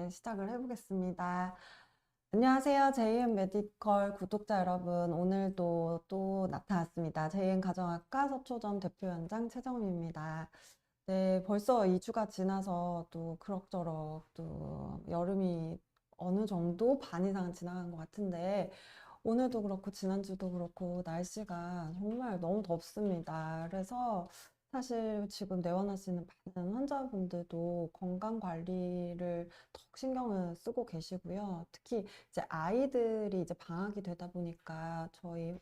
시작을 해보겠습니다. 안녕하세요. JM 메디컬 구독자 여러분. 오늘도 또 나타났습니다. JM 가정학과 서초점 대표연장 최정미입니다. 네, 벌써 2주가 지나서 또 그럭저럭 또 여름이 어느 정도 반 이상 지나간 것 같은데, 오늘도 그렇고 지난주도 그렇고 날씨가 정말 너무 덥습니다. 그래서 사실 지금 내원하시는 많은 환자분들도 건강 관리를 더 신경을 쓰고 계시고요. 특히 이제 아이들이 이제 방학이 되다 보니까 저희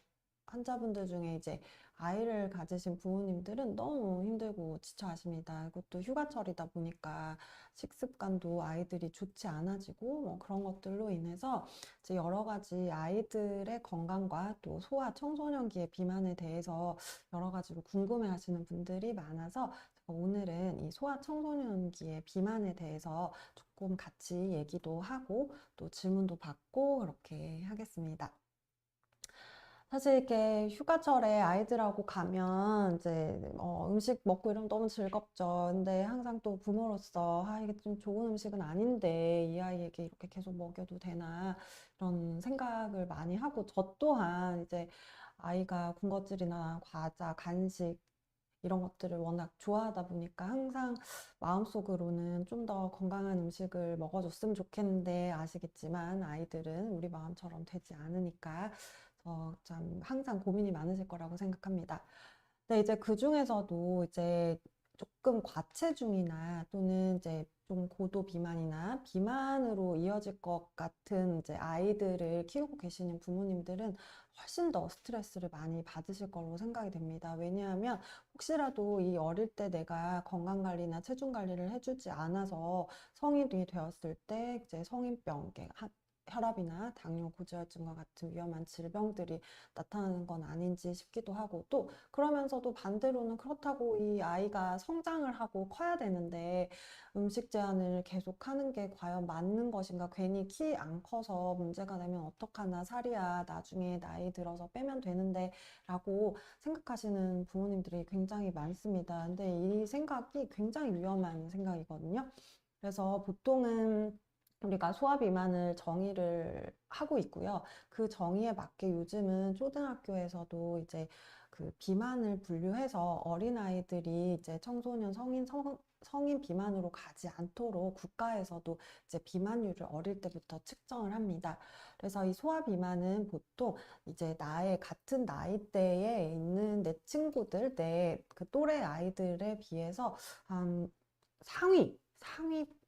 환자분들 중에 이제 아이를 가지신 부모님들은 너무 힘들고 지쳐하십니다. 그것도 휴가철이다 보니까 식습관도 아이들이 좋지 않아지고 뭐 그런 것들로 인해서 이제 여러 가지 아이들의 건강과 또 소아 청소년기의 비만에 대해서 여러 가지로 궁금해 하시는 분들이 많아서 제가 오늘은 이 소아 청소년기의 비만에 대해서 조금 같이 얘기도 하고 또 질문도 받고 그렇게 하겠습니다. 사실 이렇게 휴가철에 아이들하고 가면 이제 음식 먹고 이러면 너무 즐겁죠. 근데 항상 또 부모로서 이게 좀 좋은 음식은 아닌데 이 아이에게 이렇게 계속 먹여도 되나 이런 생각을 많이 하고 저 또한 이제 아이가 군것질이나 과자, 간식 이런 것들을 워낙 좋아하다 보니까 항상 마음속으로는 좀 더 건강한 음식을 먹어줬으면 좋겠는데 아시겠지만 아이들은 우리 마음처럼 되지 않으니까 참 항상 고민이 많으실 거라고 생각합니다. 근데 이제 그 중에서도 이제 조금 과체중이나 또는 이제 좀 고도 비만이나 비만으로 이어질 것 같은 이제 아이들을 키우고 계시는 부모님들은 훨씬 더 스트레스를 많이 받으실 거로 생각이 됩니다. 왜냐하면 혹시라도 이 어릴 때 내가 건강 관리나 체중 관리를 해주지 않아서 성인이 되었을 때 이제 성인병, 혈압이나 당뇨, 고지혈증과 같은 위험한 질병들이 나타나는 건 아닌지 싶기도 하고 또 그러면서도 반대로는 그렇다고 이 아이가 성장을 하고 커야 되는데 음식 제한을 계속 하는 게 과연 맞는 것인가 괜히 키 안 커서 문제가 되면 어떡하나 살이야 나중에 나이 들어서 빼면 되는데 라고 생각하시는 부모님들이 굉장히 많습니다. 근데 이 생각이 굉장히 위험한 생각이거든요. 그래서 보통은 우리가 소아 비만을 정의를 하고 있고요. 그 정의에 맞게 요즘은 초등학교에서도 이제 그 비만을 분류해서 어린아이들이 이제 청소년 성인 비만으로 가지 않도록 국가에서도 이제 비만율을 어릴 때부터 측정을 합니다. 그래서 이 소아 비만은 보통 이제 나의 같은 나이대에 있는 내 친구들, 내 그 또래 아이들에 비해서 한 상위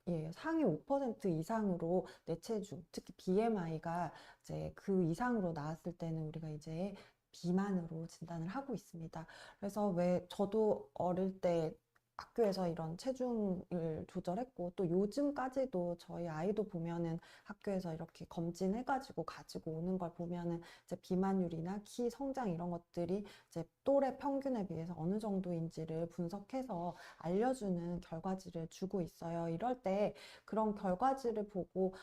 5% 이상으로 내 체중, 특히 BMI가 이제 그 이상으로 나왔을 때는 우리가 이제 비만으로 진단을 하고 있습니다. 그래서 왜 저도 어릴 때 학교에서 이런 체중을 조절했고 또 요즘까지도 저희 아이도 보면은 학교에서 이렇게 검진해가지고 가지고 오는 걸 보면은 이제 비만율이나 키 성장 이런 것들이 이제 또래 평균에 비해서 어느 정도인지를 분석해서 알려주는 결과지를 주고 있어요. 이럴 때 그런 결과지를 보고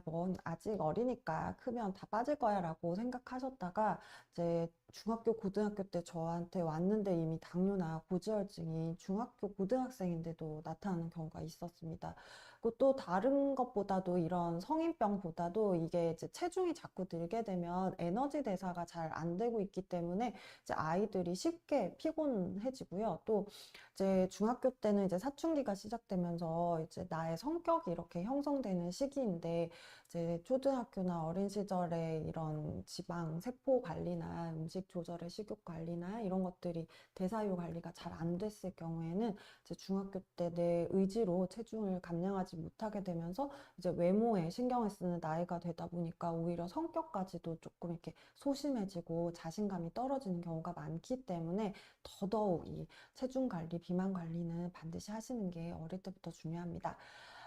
뭐 아직 어리니까 크면 다 빠질 거야 라고 생각하셨다가 이제 중학교, 고등학교 때 저한테 왔는데 이미 당뇨나 고지혈증이 중학교, 고등학생인데도 나타나는 경우가 있었습니다. 그리고 또 다른 것보다도 이런 성인병보다도 이게 이제 체중이 자꾸 늘게 되면 에너지 대사가 잘 안 되고 있기 때문에 이제 아이들이 쉽게 피곤해지고요. 또 이제 중학교 때는 이제 사춘기가 시작되면서 이제 나의 성격이 이렇게 형성되는 시기인데 이제 초등학교나 어린 시절에 이런 지방 세포 관리나 음식 조절의 식욕 관리나 이런 것들이 대사유 관리가 잘 안 됐을 경우에는 이제 중학교 때 내 의지로 체중을 감량하지 못하게 되면서 이제 외모에 신경을 쓰는 나이가 되다 보니까 오히려 성격까지도 조금 이렇게 소심해지고 자신감이 떨어지는 경우가 많기 때문에 더더욱 이 체중 관리, 비만 관리는 반드시 하시는 게 어릴 때부터 중요합니다.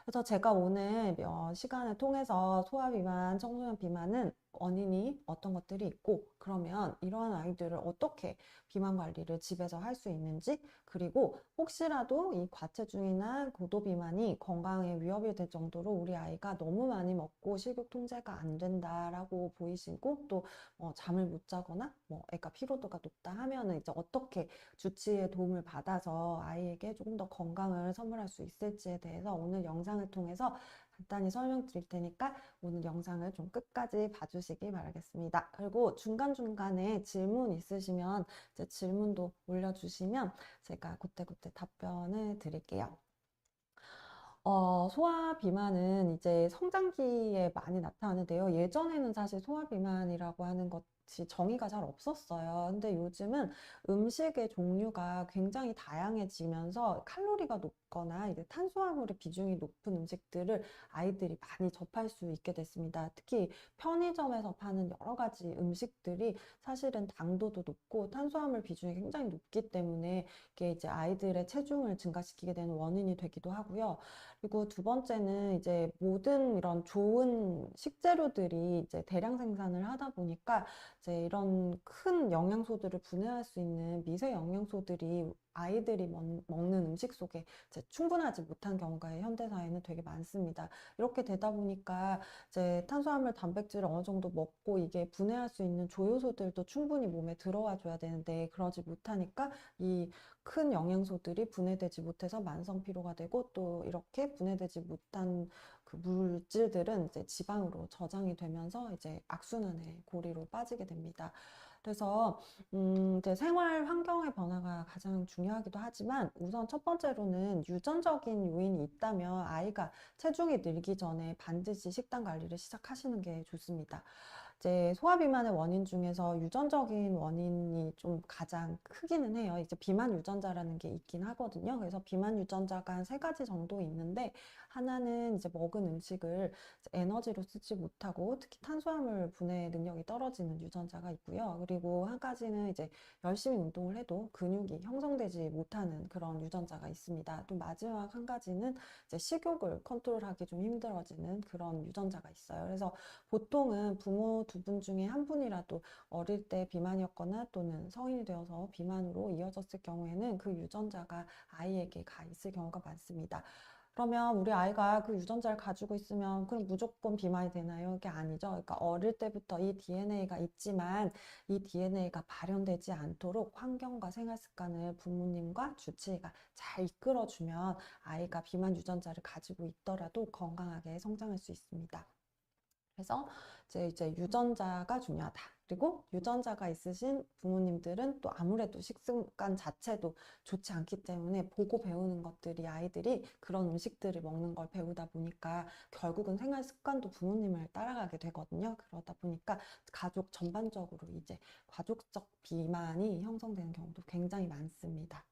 그래서 제가 오늘 시간을 통해서 소아비만, 청소년 비만은 원인이 어떤 것들이 있고, 그러면 이러한 아이들을 어떻게 비만 관리를 집에서 할 수 있는지, 그리고 혹시라도 이 과체중이나 고도 비만이 건강에 위협이 될 정도로 우리 아이가 너무 많이 먹고 식욕 통제가 안 된다라고 보이시고, 또 잠을 못 자거나, 애가 피로도가 높다 하면은 이제 어떻게 주치의 도움을 받아서 아이에게 조금 더 건강을 선물할 수 있을지에 대해서 오늘 영상을 통해서 간단히 설명드릴 테니까 오늘 영상을 좀 끝까지 봐주시기 바라겠습니다. 그리고 중간중간에 질문 있으시면 이제 질문도 올려주시면 제가 그때그때 답변을 드릴게요. 소아 비만은 이제 성장기에 많이 나타나는데요. 예전에는 사실 소아 비만이라고 하는 것이 정의가 잘 없었어요. 근데 요즘은 음식의 종류가 굉장히 다양해지면서 칼로리가 높거나 이제 탄수화물의 비중이 높은 음식들을 아이들이 많이 접할 수 있게 됐습니다. 특히 편의점에서 파는 여러 가지 음식들이 사실은 당도도 높고 탄수화물 비중이 굉장히 높기 때문에 이게 이제 아이들의 체중을 증가시키게 되는 원인이 되기도 하고요. 그리고 두 번째는 이제 모든 이런 좋은 식재료들이 이제 대량 생산을 하다 보니까 이제 이런 큰 영양소들을 분해할 수 있는 미세 영양소들이 아이들이 먹는 음식 속에 이제 충분하지 못한 경우가 현대 사회는 되게 많습니다. 이렇게 되다 보니까 이제 탄수화물, 단백질을 어느 정도 먹고 이게 분해할 수 있는 조효소들도 충분히 몸에 들어와 줘야 되는데 그러지 못하니까 이 큰 영양소들이 분해되지 못해서 만성 피로가 되고 또 이렇게 분해되지 못한 그 물질들은 이제 지방으로 저장이 되면서 이제 악순환의 고리로 빠지게 됩니다. 그래서 이제 생활 환경의 변화가 가장 중요하기도 하지만 우선 첫 번째로는 유전적인 요인이 있다면 아이가 체중이 늘기 전에 반드시 식단 관리를 시작하시는 게 좋습니다. 이제 소아비만의 원인 중에서 유전적인 원인이 좀 가장 크기는 해요. 이제 비만 유전자라는 게 있긴 하거든요. 그래서 비만 유전자가 한 세 가지 정도 있는데 하나는 이제 먹은 음식을 에너지로 쓰지 못하고 특히 탄수화물 분해 능력이 떨어지는 유전자가 있고요. 그리고 한 가지는 이제 열심히 운동을 해도 근육이 형성되지 못하는 그런 유전자가 있습니다. 또 마지막 한 가지는 이제 식욕을 컨트롤하기 좀 힘들어지는 그런 유전자가 있어요. 그래서 보통은 부모 두 분 중에 한 분이라도 어릴 때 비만이었거나 또는 성인이 되어서 비만으로 이어졌을 경우에는 그 유전자가 아이에게 가 있을 경우가 많습니다. 그러면 우리 아이가 그 유전자를 가지고 있으면 그럼 무조건 비만이 되나요? 이게 아니죠. 그러니까 어릴 때부터 이 DNA가 있지만 이 DNA가 발현되지 않도록 환경과 생활 습관을 부모님과 주치의가 잘 이끌어주면 아이가 비만 유전자를 가지고 있더라도 건강하게 성장할 수 있습니다. 그래서 이제 유전자가 중요하다. 그리고 유전자가 있으신 부모님들은 또 아무래도 식습관 자체도 좋지 않기 때문에 보고 배우는 것들이 아이들이 그런 음식들을 먹는 걸 배우다 보니까 결국은 생활 습관도 부모님을 따라가게 되거든요. 그러다 보니까 가족 전반적으로 이제 가족적 비만이 형성되는 경우도 굉장히 많습니다.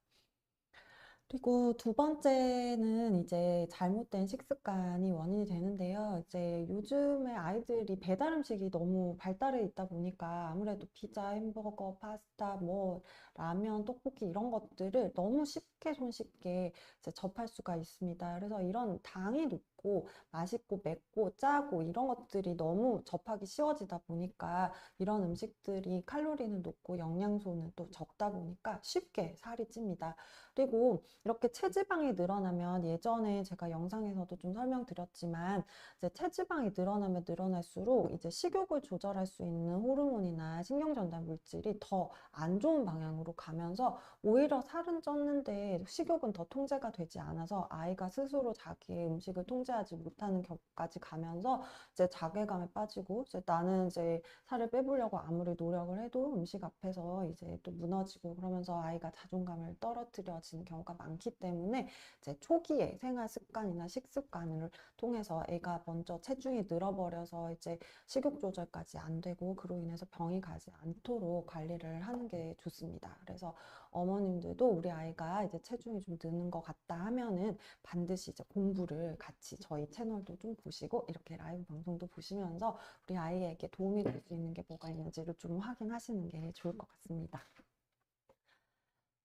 그리고 두 번째는 이제 잘못된 식습관이 원인이 되는데요. 이제 요즘에 아이들이 배달 음식이 너무 발달해 있다 보니까 아무래도 피자, 햄버거, 파스타, 뭐 라면, 떡볶이 이런 것들을 너무 쉽게 손쉽게 이제 접할 수가 있습니다. 그래서 이런 당이 높고 맛있고 맵고 짜고 이런 것들이 너무 접하기 쉬워지다 보니까 이런 음식들이 칼로리는 높고 영양소는 또 적다 보니까 쉽게 살이 찝니다. 그리고 이렇게 체지방이 늘어나면 예전에 제가 영상에서도 좀 설명드렸지만 이제 체지방이 늘어나면 늘어날수록 이제 식욕을 조절할 수 있는 호르몬이나 신경전달 물질이 더 안 좋은 방향으로 가면서 오히려 살은 쪘는데 식욕은 더 통제가 되지 않아서 아이가 스스로 자기의 음식을 통제하지 못하는 격까지 가면서 이제 자괴감에 빠지고 이제 나는 이제 살을 빼보려고 아무리 노력을 해도 음식 앞에서 이제 또 무너지고 그러면서 아이가 자존감을 떨어뜨려지는 경우가 많기 때문에 이제 초기에 생활 습관이나 식습관을 통해서 애가 먼저 체중이 늘어버려서 이제 식욕 조절까지 안 되고 그로 인해서 병이 가지 않도록 관리를 하는 게 좋습니다. 그래서 어머님들도 우리 아이가 이제 체중이 좀 느는 것 같다 하면은 반드시 이제 공부를 같이 저희 채널도 좀 보시고 이렇게 라이브 방송도 보시면서 우리 아이에게 도움이 될 수 있는 게 뭐가 있는지를 좀 확인하시는 게 좋을 것 같습니다.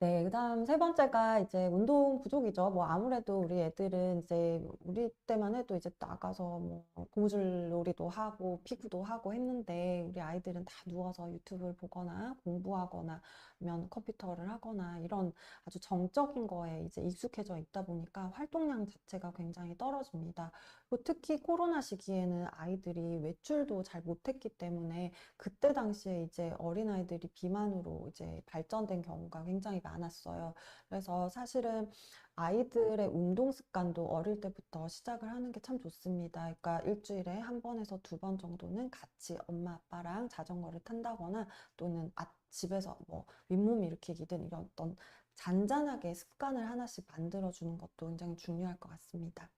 네, 그다음 세 번째가 이제 운동 부족이죠. 뭐 아무래도 우리 애들은 이제 우리 때만 해도 이제 나가서 뭐 고무줄놀이도 하고 피구도 하고 했는데 우리 아이들은 다 누워서 유튜브를 보거나 공부하거나 아니면 컴퓨터를 하거나 이런 아주 정적인 거에 이제 익숙해져 있다 보니까 활동량 자체가 굉장히 떨어집니다. 특히 코로나 시기에는 아이들이 외출도 잘 못했기 때문에 그때 당시에 이제 어린아이들이 비만으로 이제 발전된 경우가 굉장히 많았어요. 그래서 사실은 아이들의 운동 습관도 어릴 때부터 시작을 하는 게 참 좋습니다. 그러니까 일주일에 한 번에서 두 번 정도는 같이 엄마 아빠랑 자전거를 탄다거나 또는 집에서 뭐 윗몸 일으키기든 이런 어떤 잔잔하게 습관을 하나씩 만들어주는 것도 굉장히 중요할 것 같습니다.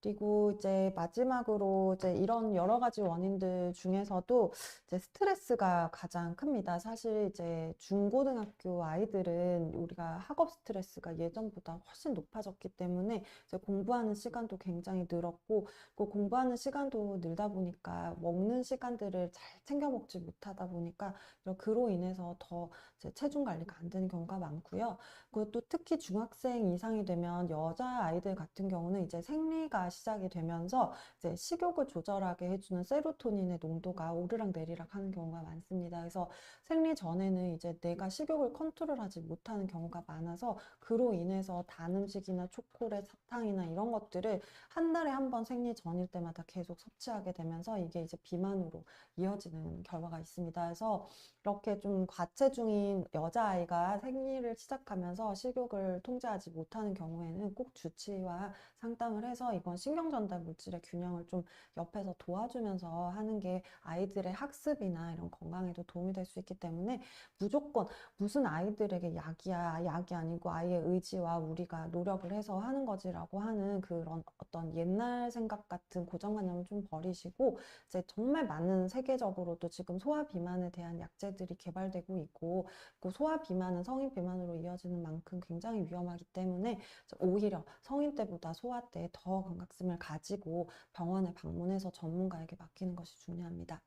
그리고 이제 마지막으로 이제 이런 여러 가지 원인들 중에서도 이제 스트레스가 가장 큽니다. 사실 이제 중고등학교 아이들은 우리가 학업 스트레스가 예전보다 훨씬 높아졌기 때문에 이제 공부하는 시간도 굉장히 늘었고, 그 공부하는 시간도 늘다 보니까 먹는 시간들을 잘 챙겨 먹지 못하다 보니까 그로 인해서 더 이제 체중 관리가 안 되는 경우가 많고요. 그리고 또 특히 중학생 이상이 되면 여자 아이들 같은 경우는 이제 생리가 시작이 되면서 이제 식욕을 조절하게 해주는 세로토닌의 농도가 오르락내리락 하는 경우가 많습니다. 그래서 생리 전에는 이제 내가 식욕을 컨트롤하지 못하는 경우가 많아서 그로 인해서 단 음식이나 초콜릿, 사탕이나 이런 것들을 한 달에 한 번 생리 전일 때마다 계속 섭취하게 되면서 이게 이제 비만으로 이어지는 결과가 있습니다. 그래서 이렇게 좀 과체중인 여자아이가 생리를 시작하면서 식욕을 통제하지 못하는 경우에는 꼭 주치의와 상담을 해서 이건 신경전달 물질의 균형을 좀 옆에서 도와주면서 하는 게 아이들의 학습이나 이런 건강에도 도움이 될 수 있기 때문에 무조건 무슨 아이들에게 약이야, 약이 아니고 아이의 의지와 우리가 노력을 해서 하는 거지라고 하는 그런 어떤 옛날 생각 같은 고정관념을 좀 버리시고 이제 정말 많은 세계적으로도 지금 소화 비만에 대한 약제들이 개발되고 있고 그 소화 비만은 성인 비만으로 이어지는 만큼 굉장히 위험하기 때문에 오히려 성인 때보다 소아 때 더 경각심을 가지고 병원에 방문해서 전문가에게 맡기는 것이 중요합니다.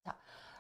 자,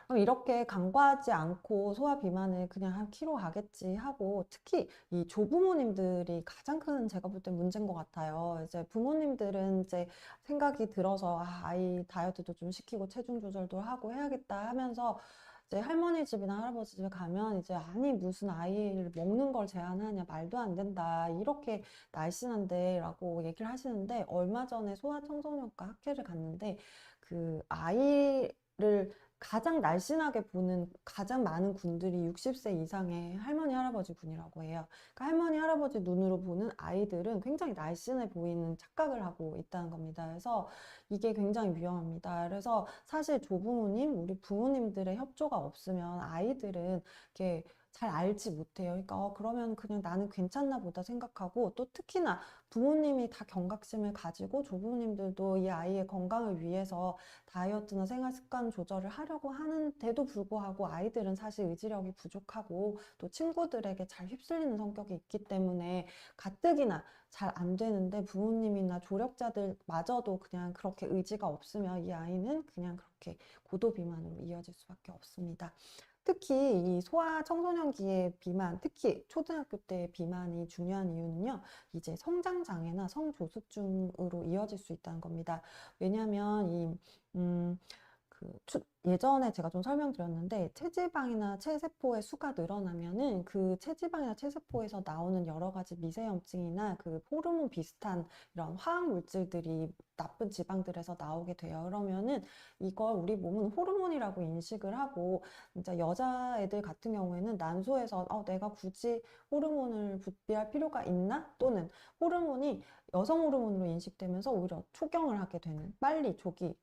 그럼 이렇게 간과하지 않고 소화 비만을 그냥 한 키로 가겠지 하고 특히 이 조부모님들이 가장 큰 제가 볼 때 문제인 것 같아요. 이제 부모님들은 이제 생각이 들어서 아이 다이어트도 좀 시키고 체중 조절도 하고 해야겠다 하면서 이제 할머니 집이나 할아버지 집에 가면 이제 아니 무슨 아이를 먹는 걸 제한하냐 말도 안 된다 이렇게 날씬한데 라고 얘기를 하시는데 얼마 전에 소아청소년과 학회를 갔는데 그 아이를 가장 날씬하게 보는 가장 많은 군들이 60세 이상의 할머니, 할아버지 군이라고 해요. 그러니까 할머니, 할아버지 눈으로 보는 아이들은 굉장히 날씬해 보이는 착각을 하고 있다는 겁니다. 그래서 이게 굉장히 위험합니다. 그래서 사실 조부모님, 우리 부모님들의 협조가 없으면 아이들은 이렇게 잘 알지 못해요. 그러니까 그러면 그냥 나는 괜찮나 보다 생각하고 또 특히나 부모님이 다 경각심을 가지고 조부모님들도 이 아이의 건강을 위해서 다이어트나 생활 습관 조절을 하려고 하는데도 불구하고 아이들은 사실 의지력이 부족하고 또 친구들에게 잘 휩쓸리는 성격이 있기 때문에 가뜩이나 잘 안 되는데 부모님이나 조력자들마저도 그냥 그렇게 의지가 없으면 이 아이는 그냥 그렇게 고도비만으로 이어질 수밖에 없습니다. 특히 이 소아 청소년기의 비만, 특히 초등학교 때 비만이 중요한 이유는요, 이제 성장장애나 성조숙증으로 이어질 수 있다는 겁니다. 왜냐하면 음, 예전에 제가 좀 설명드렸는데 체지방이나 체세포의 수가 늘어나면은 그 체지방이나 체세포에서 나오는 여러 가지 미세염증이나 그 호르몬 비슷한 이런 화학 물질들이 나쁜 지방들에서 나오게 돼요. 그러면은 이걸 우리 몸은 호르몬이라고 인식을 하고 진짜 여자애들 같은 경우에는 난소에서 내가 굳이 호르몬을 분비할 필요가 있나? 또는 호르몬이 여성 호르몬으로 인식되면서 오히려 초경을 하게 되는 빨리 조기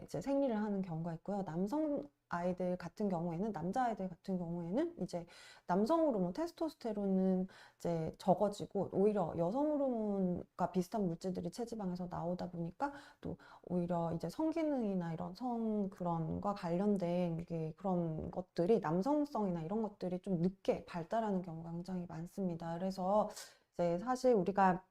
이제 생리를 하는 경우가 있고요. 남성 아이들 같은 경우에는 남자아이들 같은 경우에는 이제 남성 호르몬 테스토스테론은 이제 적어지고 오히려 여성 호르몬과 비슷한 물질들이 체지방에서 나오다 보니까 또 오히려 이제 성기능이나 이런 성 그런과 관련된 그런 것들이 남성성이나 이런 것들이 좀 늦게 발달하는 경우가 굉장히 많습니다. 그래서 이제 사실 우리가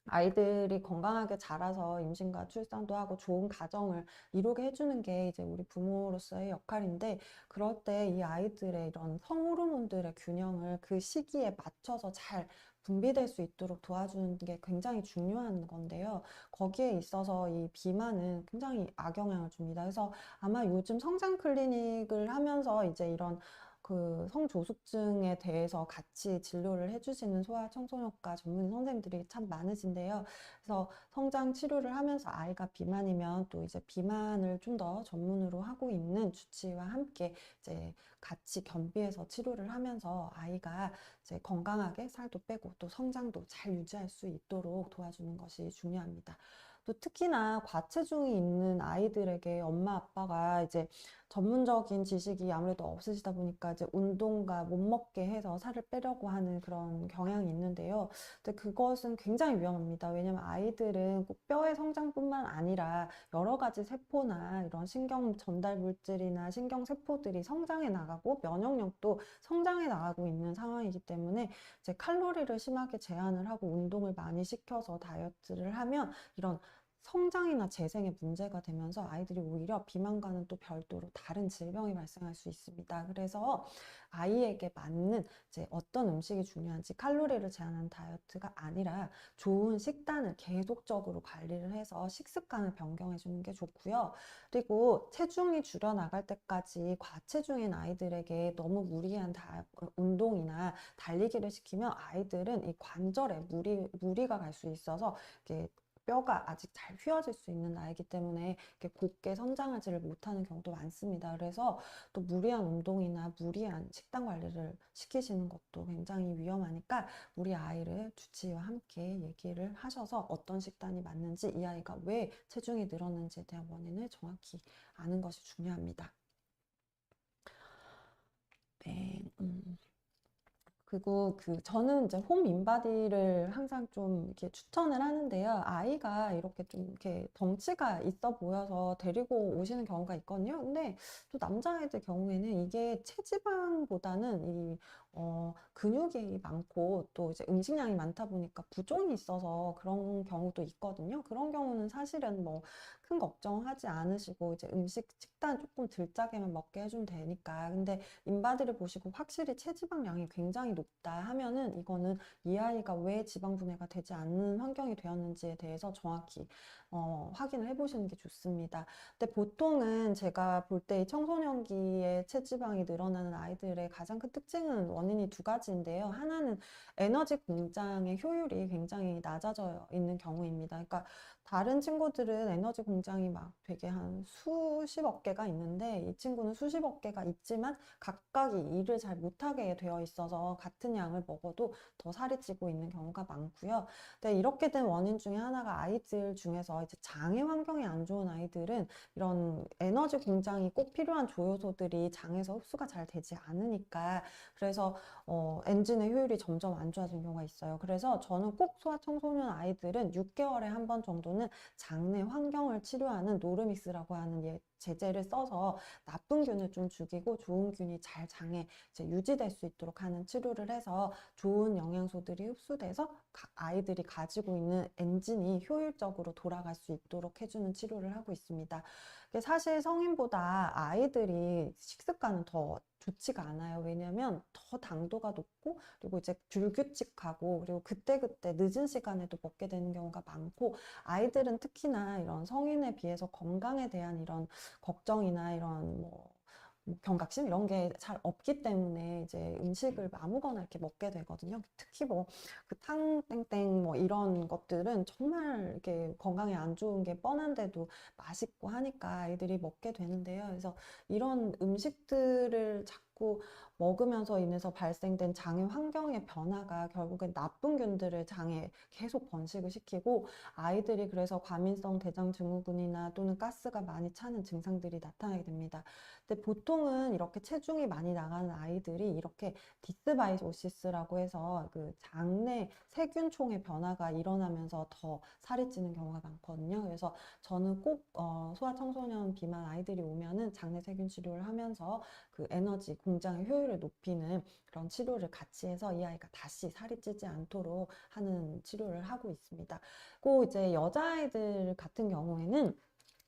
아이들이 건강하게 자라서 임신과 출산도 하고 좋은 가정을 이루게 해주는 게 이제 우리 부모로서의 역할인데 그럴 때 이 아이들의 이런 성호르몬들의 균형을 그 시기에 맞춰서 잘 분비될 수 있도록 도와주는 게 굉장히 중요한 건데요. 거기에 있어서 이 비만은 굉장히 악영향을 줍니다. 그래서 아마 요즘 성장 클리닉을 하면서 이제 이런 그 성조숙증에 대해서 같이 진료를 해주시는 소아청소년과 전문 선생님들이 참 많으신데요. 그래서 성장 치료를 하면서 아이가 비만이면 또 이제 비만을 좀 더 전문으로 하고 있는 주치의와 함께 이제 같이 겸비해서 치료를 하면서 아이가 이제 건강하게 살도 빼고 또 성장도 잘 유지할 수 있도록 도와주는 것이 중요합니다. 또 특히나 과체중이 있는 아이들에게 엄마 아빠가 이제 전문적인 지식이 아무래도 없으시다 보니까 이제 운동과 못 먹게 해서 살을 빼려고 하는 그런 경향이 있는데요. 근데 그것은 굉장히 위험합니다. 왜냐면 아이들은 꼭 뼈의 성장뿐만 아니라 여러 가지 세포나 이런 신경 전달 물질이나 신경 세포들이 성장해 나가고 면역력도 성장해 나가고 있는 상황이기 때문에 이제 칼로리를 심하게 제한을 하고 운동을 많이 시켜서 다이어트를 하면 이런 성장이나 재생에 문제가 되면서 아이들이 오히려 비만과는 또 별도로 다른 질병이 발생할 수 있습니다. 그래서 아이에게 맞는 이제 어떤 음식이 중요한지 칼로리를 제한하는 다이어트가 아니라 좋은 식단을 계속적으로 관리를 해서 식습관을 변경해 주는 게 좋고요. 그리고 체중이 줄어나갈 때까지 과체중인 아이들에게 너무 무리한 운동이나 달리기를 시키면 아이들은 이 관절에 무리가 갈 수 있어서 이렇게 뼈가 아직 잘 휘어질 수 있는 나이기 때문에 이렇게 곱게 성장하지를 못하는 경우도 많습니다. 그래서 또 무리한 운동이나 무리한 식단 관리를 시키시는 것도 굉장히 위험하니까 우리 아이를 주치의와 함께 얘기를 하셔서 어떤 식단이 맞는지 이 아이가 왜 체중이 늘었는지에 대한 원인을 정확히 아는 것이 중요합니다. 네, 그리고 저는 이제 홈 인바디를 항상 좀 이렇게 추천을 하는데요. 아이가 이렇게 좀 이렇게 덩치가 있어 보여서 데리고 오시는 경우가 있거든요. 근데 또 남자아이들 경우에는 이게 체지방보다는 근육이 많고 또 이제 음식량이 많다 보니까 부종이 있어서 그런 경우도 있거든요. 그런 경우는 사실은 뭐 큰 걱정하지 않으시고 이제 식단 조금 덜 짜게만 먹게 해주면 되니까. 근데 인바디를 보시고 확실히 체지방량이 굉장히 높다 하면은 이거는 이 아이가 왜 지방 분해가 되지 않는 환경이 되었는지에 대해서 정확히 확인을 해보시는 게 좋습니다. 근데 보통은 제가 볼 때 청소년기에 체지방이 늘어나는 아이들의 가장 큰 특징은 원인이 두 가지인데요. 하나는 에너지 공장의 효율이 굉장히 낮아져 있는 경우입니다. 그러니까 다른 친구들은 에너지 공장이 막 되게 한 수십억 개가 있는데 이 친구는 수십억 개가 있지만 각각이 일을 잘 못하게 되어 있어서 같은 양을 먹어도 더 살이 찌고 있는 경우가 많고요. 근데 이렇게 된 원인 중에 하나가 아이들 중에서 이제 장애 환경이 안 좋은 아이들은 이런 에너지 공장이 꼭 필요한 조효소들이 장에서 흡수가 잘 되지 않으니까 그래서 엔진의 효율이 점점 안 좋아지는 경우가 있어요. 그래서 저는 꼭 소아청소년 아이들은 6개월에 한 번 정도는 장내 환경을 치료하는 노르믹스라고 하는 제제를 써서 나쁜 균을 좀 죽이고 좋은 균이 잘 장에 이제 유지될 수 있도록 하는 치료를 해서 좋은 영양소들이 흡수돼서 아이들이 가지고 있는 엔진이 효율적으로 돌아갈 수 있도록 해주는 치료를 하고 있습니다. 사실 성인보다 아이들이 식습관은 더 좋지가 않아요. 왜냐면 더 당도가 높고 그리고 이제 불규칙하고 그리고 그때그때 늦은 시간에도 먹게 되는 경우가 많고 아이들은 특히나 이런 성인에 비해서 건강에 대한 이런 걱정이나 이런 뭐 경각심 이런 게 잘 없기 때문에 이제 음식을 아무거나 이렇게 먹게 되거든요. 특히 뭐 그 탕땡땡 뭐 이런 것들은 정말 이렇게 건강에 안 좋은 게 뻔한데도 맛있고 하니까 아이들이 먹게 되는데요. 그래서 이런 음식들을 자꾸 먹으면서 인해서 발생된 장의 환경의 변화가 결국엔 나쁜 균들을 장에 계속 번식을 시키고 아이들이 그래서 과민성 대장 증후군이나 또는 가스가 많이 차는 증상들이 나타나게 됩니다. 근데 보통은 이렇게 체중이 많이 나가는 아이들이 이렇게 디스바이오시스라고 해서 그 장내 세균총의 변화가 일어나면서 더 살이 찌는 경우가 많거든요. 그래서 저는 꼭 소아청소년 비만 아이들이 오면은 장내 세균 치료를 하면서 그 에너지 공장의 효율을 높이는 그런 치료를 같이 해서 이 아이가 다시 살이 찌지 않도록 하는 치료를 하고 있습니다. 꼭 이제 여자아이들 같은 경우에는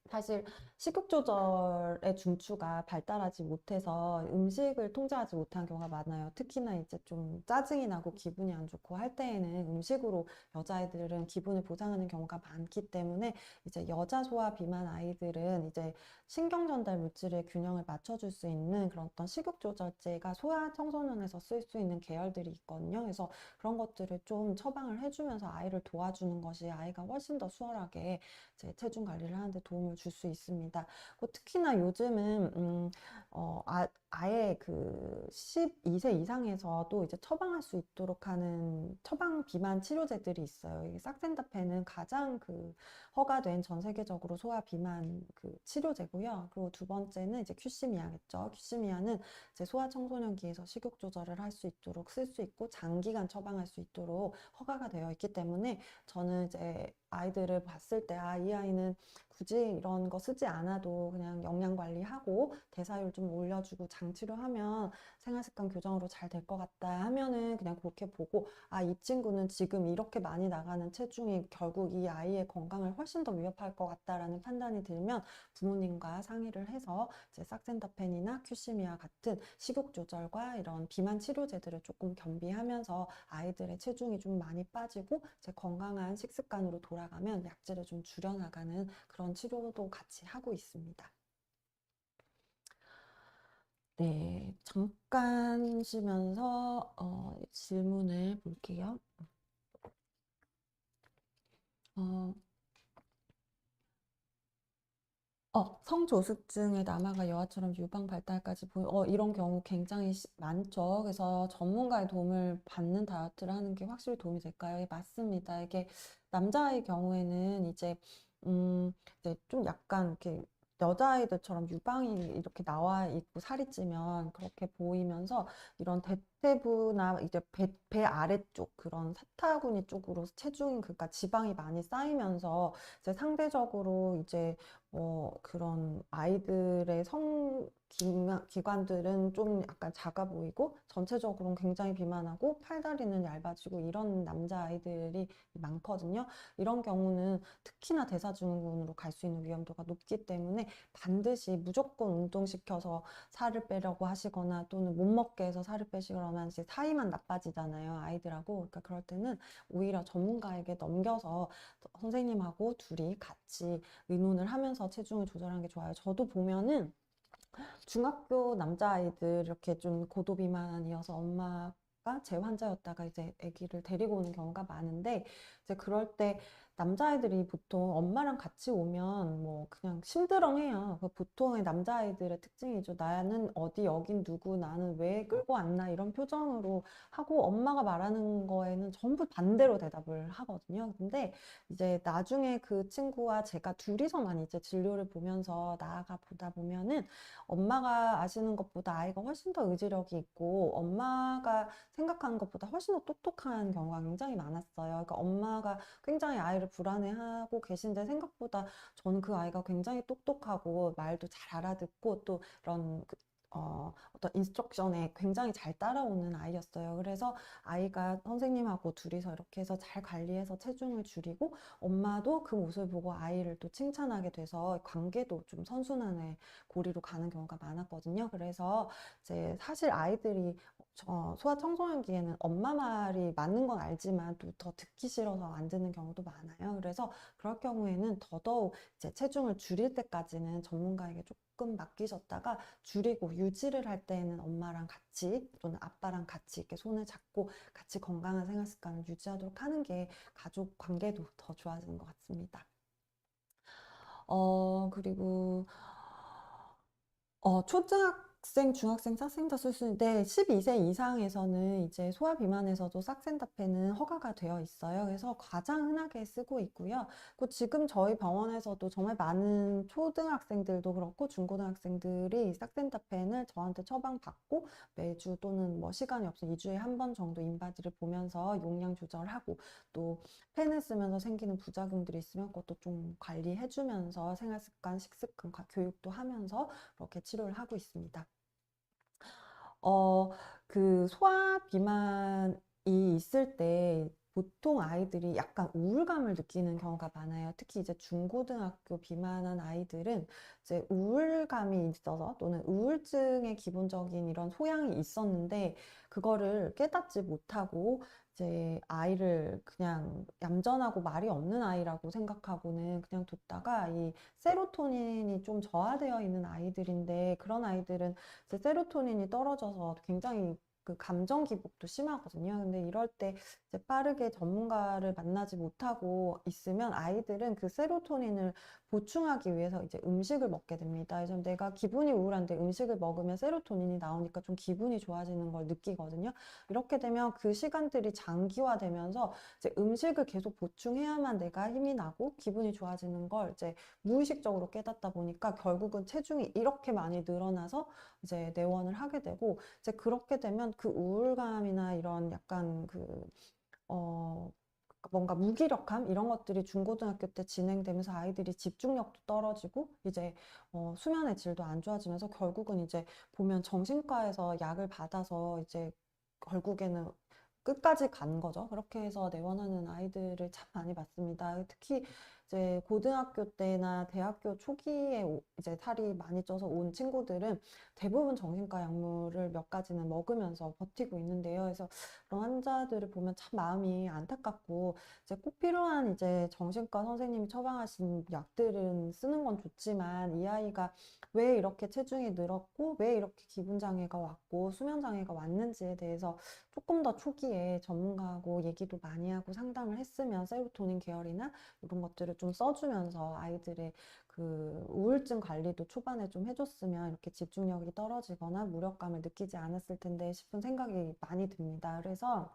사실 식욕 조절의 중추가 발달하지 못해서 음식을 통제하지 못한 경우가 많아요. 특히나 이제 좀 짜증이 나고 기분이 안 좋고 할 때에는 음식으로 여자아이들은 기분을 보상하는 경우가 많기 때문에 이제 여자 소아 비만 아이들은 이제 신경 전달 물질의 균형을 맞춰줄 수 있는 그런 어떤 식욕 조절제가 소아 청소년에서 쓸 수 있는 계열들이 있거든요. 그래서 그런 것들을 좀 처방을 해주면서 아이를 도와주는 것이 아이가 훨씬 더 수월하게 이제 체중 관리를 하는데 도움을 줄 수 있습니다. 특히나 요즘은 아예 그 12세 이상에서도 이제 처방할 수 있도록 하는 처방 비만 치료제들이 있어요. 이게 삭센다펜은 가장 그 허가된 전 세계적으로 소아 비만 그 치료제고요. 그리고 두 번째는 이제 큐시미아겠죠. 큐시미아는 이제 소아 청소년기에서 식욕 조절을 할 수 있도록 쓸 수 있고 장기간 처방할 수 있도록 허가가 되어 있기 때문에 저는 이제 아이들을 봤을 때, 아, 이 아이는 굳이 이런 거 쓰지 않아도 그냥 영양 관리하고 대사율 좀 올려주고 장치료하면 생활습관 교정으로 잘 될 것 같다 하면은 그냥 그렇게 보고, 아, 이 친구는 지금 이렇게 많이 나가는 체중이 결국 이 아이의 건강을 훨씬 더 위협할 것 같다라는 판단이 들면 부모님과 상의를 해서 이제 삭센다펜이나 큐시미아 같은 식욕 조절과 이런 비만 치료제들을 조금 겸비하면서 아이들의 체중이 좀 많이 빠지고 이제 건강한 식습관으로 돌아가면 약질을 좀 줄여나가는 그런 치료도 같이 하고 있습니다. 네, 잠깐 쉬면서 질문을 볼게요. 어, 성조숙증의 남아가 여아처럼 유방 발달까지 이런 경우 굉장히 많죠. 그래서 전문가의 도움을 받는 다이어트를 하는 게 확실히 도움이 될까요? 예, 맞습니다. 이게 남자의 경우에는 이제 좀 약간 이렇게 여자아이들처럼 유방이 이렇게 나와 있고 살이 찌면 그렇게 보이면서 이런 대퇴부나 이제 배 아래쪽 그런 사타구니 쪽으로 그러니까 지방이 많이 쌓이면서 이제 상대적으로 이제 그런 아이들의 기관들은 좀 약간 작아 보이고 전체적으로는 굉장히 비만하고 팔다리는 얇아지고 이런 남자아이들이 많거든요. 이런 경우는 특히나 대사증후군으로 갈 수 있는 위험도가 높기 때문에 반드시 무조건 운동시켜서 살을 빼려고 하시거나 또는 못 먹게 해서 살을 빼시거나 이제 사이만 나빠지잖아요. 아이들하고. 그러니까 그럴 때는 오히려 전문가에게 넘겨서 선생님하고 둘이 같이 의논을 하면서 체중을 조절하는 게 좋아요. 저도 보면은 중학교 남자아이들 이렇게 좀 고도비만이어서 엄마가 재환자였다가 이제 아기를 데리고 오는 경우가 많은데 이제 그럴 때 남자아이들이 보통 엄마랑 같이 오면 뭐 그냥 심드렁해요. 보통의 남자아이들의 특징이죠. 나는 어디 여긴 누구 나는 왜 끌고 왔나 이런 표정으로 하고 엄마가 말하는 거에는 전부 반대로 대답을 하거든요. 근데 이제 나중에 그 친구와 제가 둘이서만 이제 진료를 보면서 나아가 보다 보면은 엄마가 아시는 것보다 아이가 훨씬 더 의지력이 있고 엄마가 생각하는 것보다 훨씬 더 똑똑한 경우가 굉장히 많았어요. 그러니까 엄마가 굉장히 아이를 불안해하고 계신데 생각보다 저는 그 아이가 굉장히 똑똑하고 말도 잘 알아듣고 또 이런 어떤 인스트럭션에 굉장히 잘 따라오는 아이였어요. 그래서 아이가 선생님하고 둘이서 이렇게 해서 잘 관리해서 체중을 줄이고 엄마도 그 모습을 보고 아이를 또 칭찬하게 돼서 관계도 좀 선순환의 고리로 가는 경우가 많았거든요. 그래서 이제 사실 아이들이 소아 청소년기에는 엄마 말이 맞는 건 알지만 또 더 듣기 싫어서 안 듣는 경우도 많아요. 그래서 그럴 경우에는 더더욱 이제 체중을 줄일 때까지는 전문가에게 조금 맡기셨다가 줄이고 유지를 할 때에는 엄마랑 같이 또는 아빠랑 같이 이렇게 손을 잡고 같이 건강한 생활 습관을 유지하도록 하는 게 가족 관계도 더 좋아지는 것 같습니다. 그리고 초등학생, 중학생 싹센다 쓸 수 있는데 12세 이상에서는 이제 소아 비만에서도 싹센다펜은 허가가 되어 있어요. 그래서 가장 흔하게 쓰고 있고요. 그 지금 저희 병원에서도 정말 많은 초등학생들도 그렇고 중고등학생들이 싹센다펜을 저한테 처방받고 매주 또는 뭐 시간이 없으면 2주에 한 번 정도 인바디를 보면서 용량 조절하고 또 펜을 쓰면서 생기는 부작용들이 있으면 그것도 좀 관리해주면서 생활습관, 식습관, 교육도 하면서 그렇게 치료를 하고 있습니다. 어, 그 소아 비만이 있을 때 보통 아이들이 약간 우울감을 느끼는 경우가 많아요. 특히 이제 중고등학교 비만한 아이들은 이제 우울감이 있어서 또는 우울증의 기본적인 이런 소양이 있었는데 그거를 깨닫지 못하고 이제 아이를 그냥 얌전하고 말이 없는 아이라고 생각하고는 그냥 뒀다가 이 세로토닌이 좀 저하되어 있는 아이들인데 그런 아이들은 이제 세로토닌이 떨어져서 굉장히 그 감정 기복도 심하거든요. 근데 이럴 때 이제 빠르게 전문가를 만나지 못하고 있으면 아이들은 그 세로토닌을 보충하기 위해서 이제 음식을 먹게 됩니다. 그래서 내가 기분이 우울한데 음식을 먹으면 세로토닌이 나오니까 좀 기분이 좋아지는 걸 느끼거든요. 이렇게 되면 그 시간들이 장기화되면서 이제 음식을 계속 보충해야만 내가 힘이 나고 기분이 좋아지는 걸 이제 무의식적으로 깨닫다 보니까 결국은 체중이 이렇게 많이 늘어나서 이제 내원을 하게 되고 이제 그렇게 되면 그 우울감이나 이런 약간 어, 뭔가 무기력함 이런 것들이 중고등학교 때 진행되면서 아이들이 집중력도 떨어지고 이제 수면의 질도 안 좋아지면서 결국은 이제 보면 정신과에서 약을 받아서 이제 결국에는 끝까지 간 거죠. 그렇게 해서 내원하는 아이들을 참 많이 봤습니다. 특히 이제 고등학교 때나 대학교 초기에 이제 살이 많이 쪄서 온 친구들은 대부분 정신과 약물을 몇 가지는 먹으면서 버티고 있는데요. 그래서 그런 환자들을 보면 참 마음이 안타깝고 이제 꼭 필요한 이제 정신과 선생님이 처방하신 약들은 쓰는 건 좋지만 이 아이가 왜 이렇게 체중이 늘었고 왜 이렇게 기분 장애가 왔고 수면 장애가 왔는지에 대해서 조금 더 초기에 전문가하고 얘기도 많이 하고 상담을 했으면 세로토닌 계열이나 이런 것들을 좀 써주면서 아이들의 그 우울증 관리도 초반에 좀 해줬으면 이렇게 집중력이 떨어지거나 무력감을 느끼지 않았을 텐데 싶은 생각이 많이 듭니다. 그래서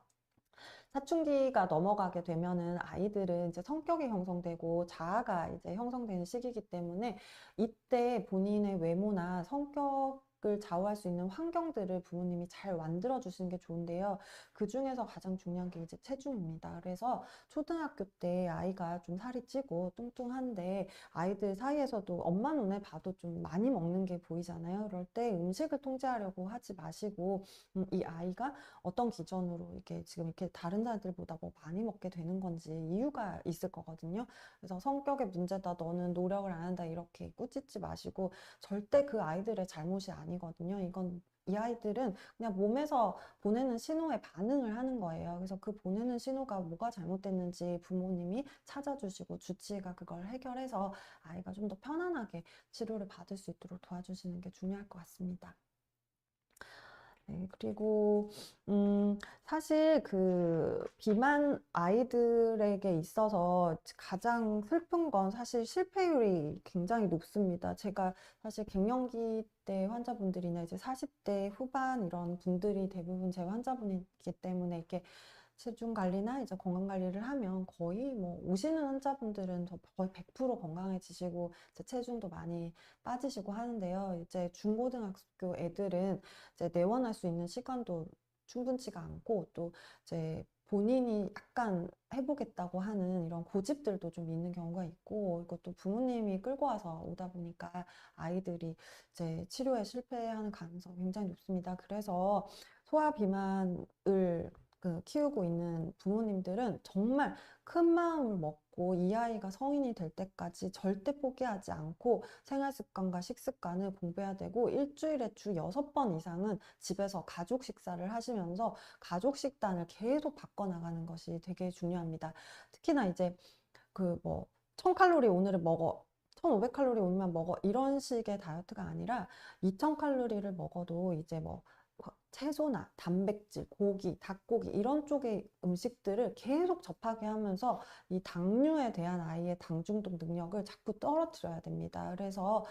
사춘기가 넘어가게 되면은 아이들은 이제 성격이 형성되고 자아가 이제 형성되는 시기이기 때문에 이때 본인의 외모나 성격을 좌우할 수 있는 환경들을 부모님이 잘 만들어 주시는 게 좋은데요. 그 중에서 가장 중요한 게 이제 체중입니다. 그래서 초등학교 때 아이가 좀 살이 찌고 뚱뚱한데 아이들 사이에서도 엄마 눈에 봐도 좀 많이 먹는 게 보이잖아요. 그럴 때 음식을 통제하려고 하지 마시고 이 아이가 어떤 기준으로 이렇게 지금 이렇게 다른 사람들보다 뭐 많이 먹게 되는 건지 이유가 있을 거거든요. 그래서 성격의 문제다, 너는 노력을 안 한다 이렇게 꾸짖지 마시고 절대 그 아이들의 잘못이 아니거든요. 이건 이 아이들은 그냥 몸에서 보내는 신호에 반응을 하는 거예요. 그래서 그 보내는 신호가 뭐가 잘못됐는지 부모님이 찾아주시고 주치의가 그걸 해결해서 아이가 좀 더 편안하게 치료를 받을 수 있도록 도와주시는 게 중요할 것 같습니다. 네, 그리고, 사실 그 비만 아이들에게 있어서 가장 슬픈 건 사실 실패율이 굉장히 높습니다. 제가 사실 갱년기 때 환자분들이나 이제 40대 후반 이런 분들이 대부분 제 환자분이기 때문에 이렇게 체중 관리나 이제 건강 관리를 하면 거의 뭐 오시는 환자분들은 거의 100% 건강해지시고 이제 체중도 많이 빠지시고 하는데요. 이제 중고등학교 애들은 이제 내원할 수 있는 시간도 충분치가 않고 또 이제 본인이 약간 해보겠다고 하는 이런 고집들도 좀 있는 경우가 있고 이것도 부모님이 끌고 와서 오다 보니까 아이들이 이제 치료에 실패하는 가능성이 굉장히 높습니다. 그래서 소아 비만을 키우고 있는 부모님들은 정말 큰 마음을 먹고 이 아이가 성인이 될 때까지 절대 포기하지 않고 생활 습관과 식습관을 공부해야 되고 일주일에 주 6번 이상은 집에서 가족 식사를 하시면서 가족 식단을 계속 바꿔나가는 것이 되게 중요합니다. 특히나 이제 그 뭐 1000칼로리 오늘은 먹어. 1500칼로리 오늘만 먹어. 이런 식의 다이어트가 아니라 2000칼로리를 먹어도 이제 뭐 채소나 단백질, 고기, 닭고기 이런 쪽의 음식들을 계속 접하게 하면서 이 당류에 대한 아이의 당중독 능력을 자꾸 떨어뜨려야 됩니다. 그래서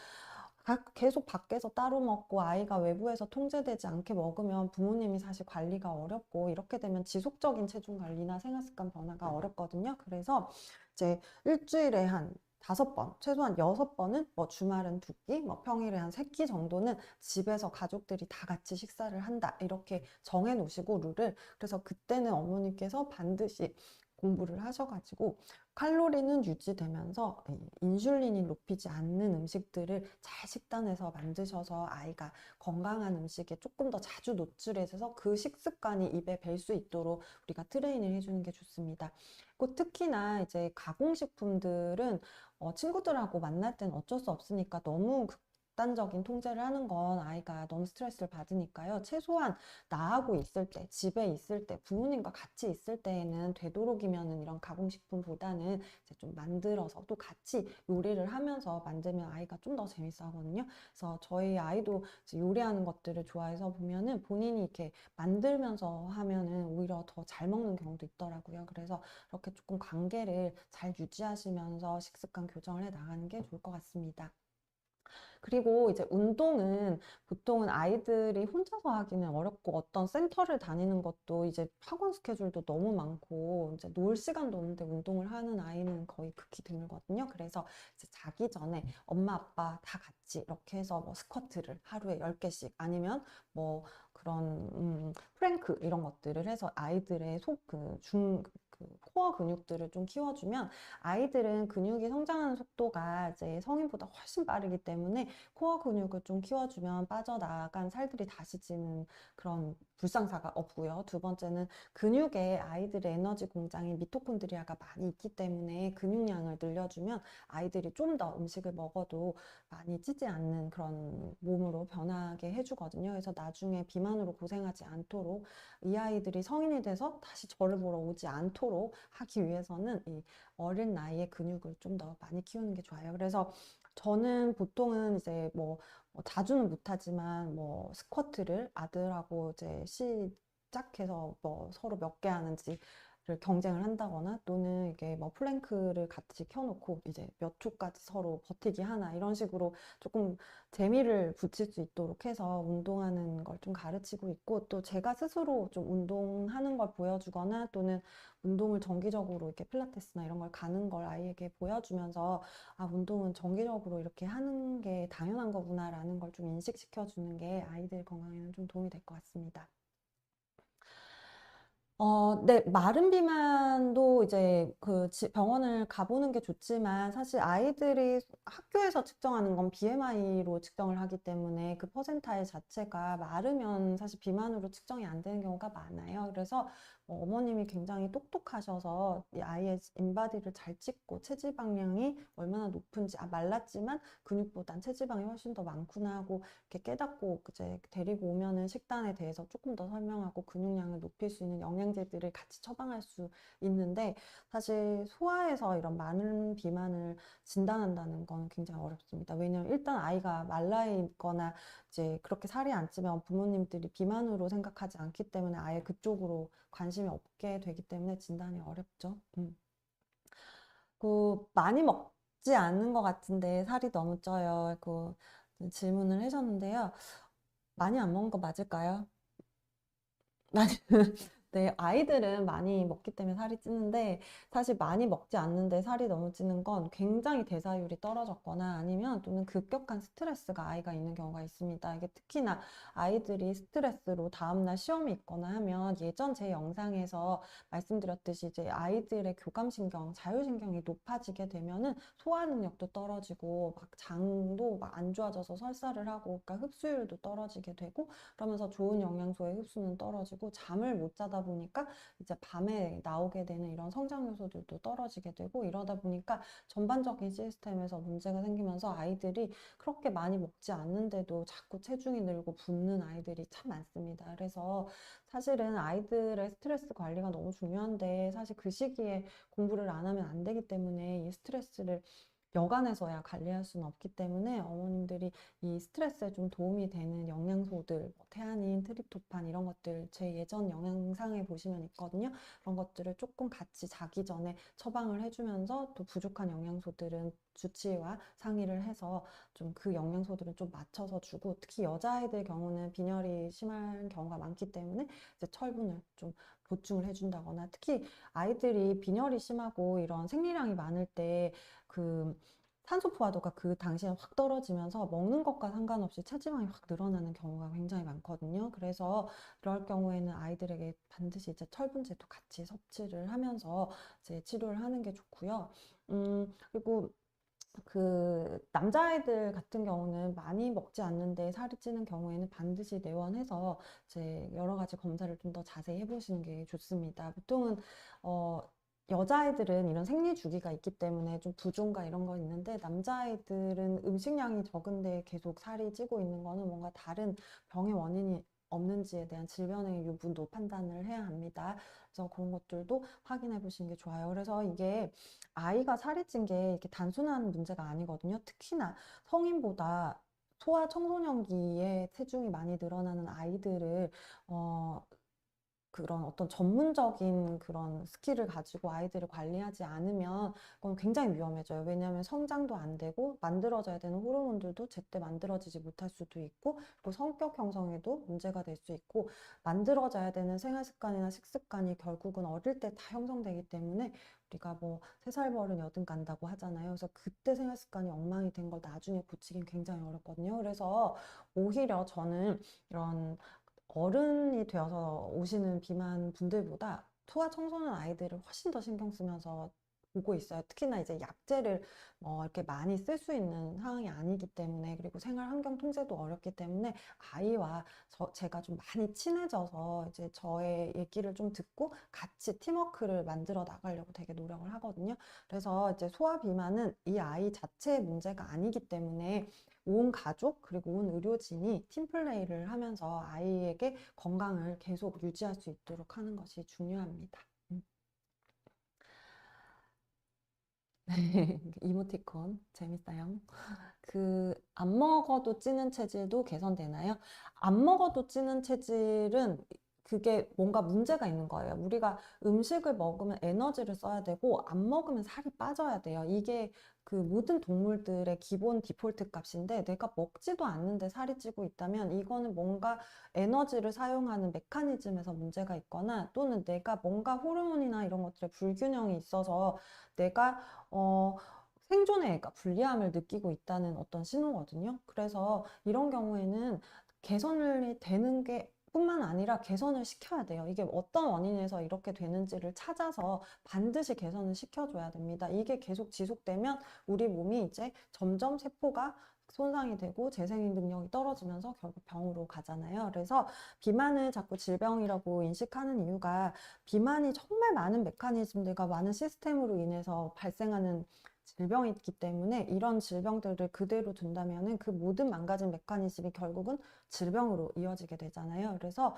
계속 밖에서 따로 먹고 아이가 외부에서 통제되지 않게 먹으면 부모님이 사실 관리가 어렵고 이렇게 되면 지속적인 체중 관리나 생활습관 변화가 어렵거든요. 그래서 이제 일주일에 한 5번, 최소한 6번은 뭐 주말은 2끼, 뭐 평일에 한 3끼 정도는 집에서 가족들이 다 같이 식사를 한다. 이렇게 정해 놓으시고 룰을. 그래서 그때는 어머니께서 반드시 공부를 하셔가지고 칼로리는 유지되면서 인슐린이 높이지 않는 음식들을 잘 식단에서 만드셔서 아이가 건강한 음식에 조금 더 자주 노출해서 그 식습관이 입에 뵐 수 있도록 우리가 트레이닝을 해주는 게 좋습니다. 그 특히나 이제 가공식품들은 친구들하고 만날 때는 어쩔 수 없으니까 너무 극단적인 통제를 하는 건 아이가 너무 스트레스를 받으니까요. 최소한 나하고 있을 때, 집에 있을 때, 부모님과 같이 있을 때에는 되도록이면은 이런 가공식품보다는 이제 좀 만들어서 또 같이 요리를 하면서 만들면 아이가 좀 더 재밌어 하거든요. 그래서 저희 아이도 이제 요리하는 것들을 좋아해서 보면은 본인이 이렇게 만들면서 하면은 오히려 더 잘 먹는 경우도 있더라고요. 그래서 이렇게 조금 관계를 잘 유지하시면서 식습관 교정을 해 나가는 게 좋을 것 같습니다. 그리고 이제 운동은 보통은 아이들이 혼자서 하기는 어렵고 어떤 센터를 다니는 것도 이제 학원 스케줄도 너무 많고 이제 놀 시간도 없는데 운동을 하는 아이는 거의 극히 드물거든요. 그래서 이제 자기 전에 엄마 아빠 다 같이 이렇게 해서 뭐 스쿼트를 하루에 10개씩 아니면 뭐 그런 프랭크 이런 것들을 해서 아이들의 그 코어 근육들을 좀 키워주면 아이들은 근육이 성장하는 속도가 이제 성인보다 훨씬 빠르기 때문에 코어 근육을 좀 키워주면 빠져나간 살들이 다시 찌는 그런 불상사가 없고요. 두 번째는 근육에 아이들의 에너지 공장인 미토콘드리아가 많이 있기 때문에 근육량을 늘려주면 아이들이 좀 더 음식을 먹어도 많이 찌지 않는 그런 몸으로 변하게 해주거든요. 그래서 나중에 비만으로 고생하지 않도록 이 아이들이 성인이 돼서 다시 저를 보러 오지 않도록 하기 위해서는 이 어린 나이에 근육을 좀 더 많이 키우는 게 좋아요. 그래서 저는 보통은 이제 뭐 자주는 못하지만 뭐 스쿼트를 아들하고 이제 시작해서 뭐 서로 몇 개 하는지를 경쟁을 한다거나 또는 이게 뭐 플랭크를 같이 켜놓고 이제 몇 초까지 서로 버티기 하나 이런 식으로 조금 재미를 붙일 수 있도록 해서 운동하는 걸 좀 가르치고 있고 또 제가 스스로 좀 운동하는 걸 보여주거나 또는 운동을 정기적으로 이렇게 필라테스나 이런 걸 가는 걸 아이에게 보여주면서 아, 운동은 정기적으로 이렇게 하는 게 당연한 거구나라는 걸 좀 인식시켜 주는 게 아이들 건강에는 좀 도움이 될 것 같습니다. 네, 마른 비만도 이제 그 병원을 가보는 게 좋지만 사실 아이들이 학교에서 측정하는 건 BMI로 측정을 하기 때문에 그 퍼센타일 자체가 마르면 사실 비만으로 측정이 안 되는 경우가 많아요. 그래서 어머님이 굉장히 똑똑하셔서 이 아이의 인바디를 잘 찍고 체지방량이 얼마나 높은지, 말랐지만 근육보단 체지방이 훨씬 더 많구나 하고 이렇게 깨닫고 이제 데리고 오면은 식단에 대해서 조금 더 설명하고 근육량을 높일 수 있는 영양제들을 같이 처방할 수 있는데 사실 소아에서 이런 많은 비만을 진단한다는 건 굉장히 어렵습니다. 왜냐하면 일단 아이가 말라 있거나 이제 그렇게 살이 안 찌면 부모님들이 비만으로 생각하지 않기 때문에 아예 그쪽으로 관심이 없게 되기 때문에 진단이 어렵죠. 많이 먹지 않는 것 같은데 살이 너무 쪄요. 질문을 하셨는데요. 많이 안 먹은 거 맞을까요? 많이, 네, 아이들은 많이 먹기 때문에 살이 찌는데 사실 많이 먹지 않는데 살이 너무 찌는 건 굉장히 대사율이 떨어졌거나 아니면 또는 급격한 스트레스가 아이가 있는 경우가 있습니다. 이게 특히나 아이들이 스트레스로 다음날 시험이 있거나 하면 예전 제 영상에서 말씀드렸듯이 이제 아이들의 교감신경, 자율신경이 높아지게 되면은 소화 능력도 떨어지고 막 장도 막 안 좋아져서 설사를 하고 그러니까 흡수율도 떨어지게 되고 그러면서 좋은 영양소의 흡수는 떨어지고 잠을 못 자다 보니까 이제 밤에 나오게 되는 이런 성장 요소들도 떨어지게 되고 이러다 보니까 전반적인 시스템에서 문제가 생기면서 아이들이 그렇게 많이 먹지 않는데도 자꾸 체중이 늘고 붓는 아이들이 참 많습니다. 그래서 사실은 아이들의 스트레스 관리가 너무 중요한데 사실 그 시기에 공부를 안 하면 안 되기 때문에 이 스트레스를 여간에서야 관리할 수는 없기 때문에 어머님들이 이 스트레스에 좀 도움이 되는 영양소들, 뭐 태아닌, 트립토판 이런 것들 제 예전 영상에 보시면 있거든요. 그런 것들을 조금 같이 자기 전에 처방을 해주면서 또 부족한 영양소들은 주치의와 상의를 해서 좀 그 영양소들은 좀 맞춰서 주고 특히 여자아이들 경우는 빈혈이 심한 경우가 많기 때문에 이제 철분을 좀 보충을 해준다거나 특히 아이들이 빈혈이 심하고 이런 생리량이 많을 때그 탄소 포화도가 그 당시에 확 떨어지면서 먹는 것과 상관없이 체지방이 확 늘어나는 경우가 굉장히 많거든요. 그래서 그럴 경우에는 아이들에게 반드시 이제 철분제도 같이 섭취를 하면서 이제 치료를 하는 게 좋고요. 그리고 그 남자아이들 같은 경우는 많이 먹지 않는데 살이 찌는 경우에는 반드시 내원해서 이제 여러 가지 검사를 좀 더 자세히 해보시는 게 좋습니다. 보통은 어, 여자아이들은 이런 생리 주기가 있기 때문에 좀 부종과 이런 거 있는데 남자아이들은 음식량이 적은데 계속 살이 찌고 있는 거는 뭔가 다른 병의 원인이 없는지에 대한 질병의 유분도 판단을 해야 합니다. 그래서 그런 것들도 확인해 보시는 게 좋아요. 그래서 이게 아이가 살이 찐 게 이렇게 단순한 문제가 아니거든요. 특히나 성인보다 소아 청소년기에 체중이 많이 늘어나는 아이들을 어, 그런 어떤 전문적인 그런 스킬을 가지고 아이들을 관리하지 않으면 그건 굉장히 위험해져요. 왜냐하면 성장도 안 되고 만들어져야 되는 호르몬들도 제때 만들어지지 못할 수도 있고, 그리고 성격 형성에도 문제가 될 수 있고, 만들어져야 되는 생활 습관이나 식습관이 결국은 어릴 때 다 형성되기 때문에 우리가 뭐 3살 버른 여든 간다고 하잖아요. 그래서 그때 생활 습관이 엉망이 된 걸 나중에 고치긴 굉장히 어렵거든요. 그래서 오히려 저는 이런 어른이 되어서 오시는 비만 분들보다 소아 청소년 아이들을 훨씬 더 신경 쓰면서 보고 있어요. 특히나 이제 약제를 이렇게 많이 쓸 수 있는 상황이 아니기 때문에, 그리고 생활 환경 통제도 어렵기 때문에 아이와 제가 좀 많이 친해져서 이제 저의 얘기를 좀 듣고 같이 팀워크를 만들어 나가려고 되게 노력을 하거든요. 그래서 이제 소아 비만은 이 아이 자체의 문제가 아니기 때문에 온 가족 그리고 온 의료진이 팀플레이를 하면서 아이에게 건강을 계속 유지할 수 있도록 하는 것이 중요합니다. 음. 네, 이모티콘 재밌어요. 그 안 먹어도 찌는 체질도 개선되나요? 안 먹어도 찌는 체질은 그게 뭔가 문제가 있는 거예요. 우리가 음식을 먹으면 에너지를 써야 되고 안 먹으면 살이 빠져야 돼요. 이게 그 모든 동물들의 기본 디폴트 값인데, 내가 먹지도 않는데 살이 찌고 있다면 이거는 뭔가 에너지를 사용하는 메커니즘에서 문제가 있거나, 또는 내가 뭔가 호르몬이나 이런 것들의 불균형이 있어서 내가 생존에 그러니까 불리함을 느끼고 있다는 어떤 신호거든요. 그래서 이런 경우에는 개선이 되는 게 뿐만 아니라 개선을 시켜야 돼요. 이게 어떤 원인에서 이렇게 되는지를 찾아서 반드시 개선을 시켜줘야 됩니다. 이게 계속 지속되면 우리 몸이 이제 점점 세포가 손상이 되고 재생 능력이 떨어지면서 결국 병으로 가잖아요. 그래서 비만을 자꾸 질병이라고 인식하는 이유가, 비만이 정말 많은 메커니즘들과 많은 시스템으로 인해서 발생하는 질병이 있기 때문에, 이런 질병들을 그대로 둔다면은 그 모든 망가진 메커니즘이 결국은 질병으로 이어지게 되잖아요. 그래서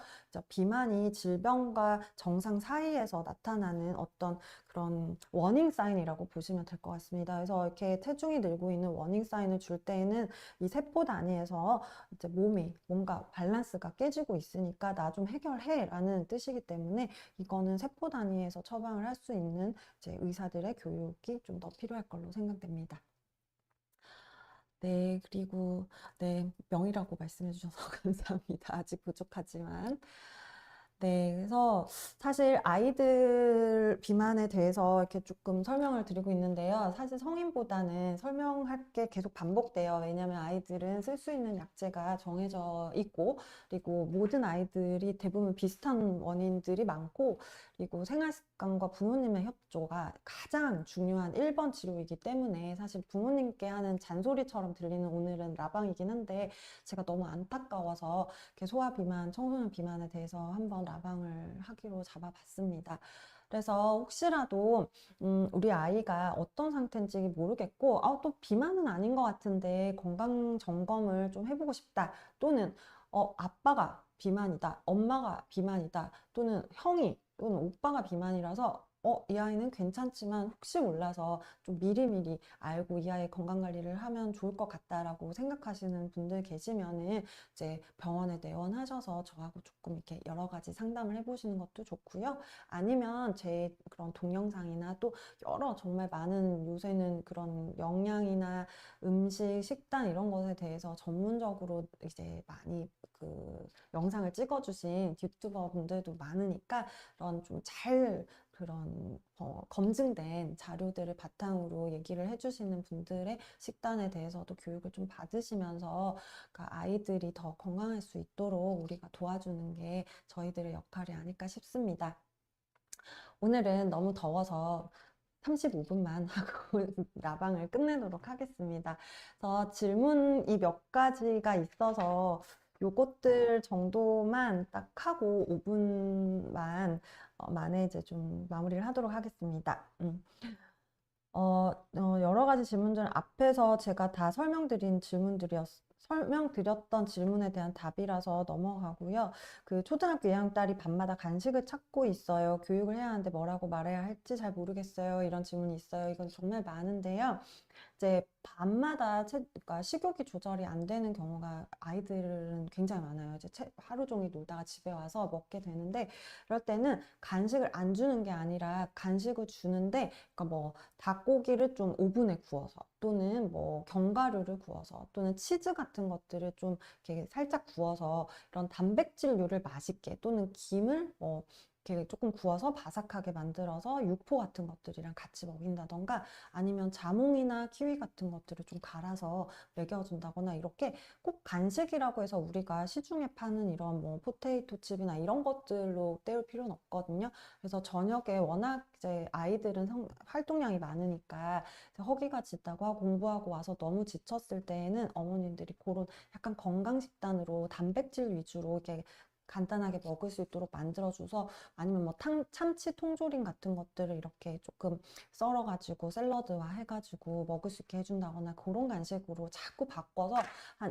비만이 질병과 정상 사이에서 나타나는 어떤 그런 워닝 사인이라고 보시면 될 것 같습니다. 그래서 이렇게 체중이 늘고 있는 워닝 사인을 줄 때에는 이 세포 단위에서 이제 몸이 뭔가 밸런스가 깨지고 있으니까 나 좀 해결해 라는 뜻이기 때문에, 이거는 세포 단위에서 처방을 할 수 있는 이제 의사들의 교육이 좀 더 필요할 걸로 생각됩니다. 네, 그리고 네, 명이라고 말씀해 주셔서 감사합니다. 아직 부족하지만. 네, 그래서 사실 아이들 비만에 대해서 이렇게 조금 설명을 드리고 있는데요. 사실 성인보다는 설명할 게 계속 반복돼요. 왜냐하면 아이들은 쓸 수 있는 약제가 정해져 있고, 그리고 모든 아이들이 대부분 비슷한 원인들이 많고, 그리고 생활 습관과 부모님의 협조가 가장 중요한 1번 치료이기 때문에, 사실 부모님께 하는 잔소리처럼 들리는 오늘은 라방이긴 한데, 제가 너무 안타까워서 이렇게 소아 비만, 청소년 비만에 대해서 한번 라방을 하기로 잡아봤습니다. 그래서 혹시라도 우리 아이가 어떤 상태인지 모르겠고, 또 비만은 아닌 것 같은데 건강 점검을 좀 해보고 싶다, 또는 아빠가 비만이다, 엄마가 비만이다, 또는 형이 또는 오빠가 비만이라서 이 아이는 괜찮지만 혹시 몰라서 좀 미리미리 알고 이 아이 건강 관리를 하면 좋을 것 같다라고 생각하시는 분들 계시면은 이제 병원에 내원하셔서 저하고 조금 이렇게 여러 가지 상담을 해보시는 것도 좋고요. 아니면 제 그런 동영상이나 또 여러 정말 많은, 요새는 그런 영양이나 음식, 식단 이런 것에 대해서 전문적으로 이제 많이 그 영상을 찍어주신 유튜버 분들도 많으니까, 그런 좀 잘 그런 검증된 자료들을 바탕으로 얘기를 해주시는 분들의 식단에 대해서도 교육을 좀 받으시면서 그러니까 아이들이 더 건강할 수 있도록 우리가 도와주는 게 저희들의 역할이 아닐까 싶습니다. 오늘은 너무 더워서 35분만 하고 라방을 끝내도록 하겠습니다. 그래서 질문이 몇 가지가 있어서 요것들 정도만 딱 하고 5분만 만에 이제 좀 마무리를 하도록 하겠습니다. 여러 가지 질문들 앞에서 제가 다 설명드렸던 질문에 대한 답이라서 넘어가고요. 그 초등학교 2학년 딸이 밤마다 간식을 찾고 있어요. 교육을 해야 하는데 뭐라고 말해야 할지 잘 모르겠어요. 이런 질문이 있어요. 이건 정말 많은데요. 이제 밤마다 그러니까 식욕이 조절이 안 되는 경우가 아이들은 굉장히 많아요. 이제 하루 종일 놀다가 집에 와서 먹게 되는데 이럴 때는 간식을 안 주는 게 아니라 간식을 주는데 그러니까 뭐 닭고기를 좀 오븐에 구워서 또는 뭐 견과류를 구워서 또는 치즈 같은 것들을 좀 이렇게 살짝 구워서 이런 단백질류를 맛있게 또는 김을 뭐 이렇게 조금 구워서 바삭하게 만들어서 육포 같은 것들이랑 같이 먹인다던가 아니면 자몽이나 키위 같은 것들을 좀 갈아서 먹여준다거나 이렇게 꼭 간식이라고 해서 우리가 시중에 파는 이런 뭐 포테이토 칩이나 이런 것들로 때울 필요는 없거든요. 그래서 저녁에 워낙 이제 아이들은 활동량이 많으니까 허기가 짙다고 하고 공부하고 와서 너무 지쳤을 때에는 어머님들이 그런 약간 건강식단으로 단백질 위주로 이렇게 간단하게 먹을 수 있도록 만들어줘서 아니면 뭐 참치 통조림 같은 것들을 이렇게 조금 썰어가지고 샐러드화 해가지고 먹을 수 있게 해준다거나 그런 간식으로 자꾸 바꿔서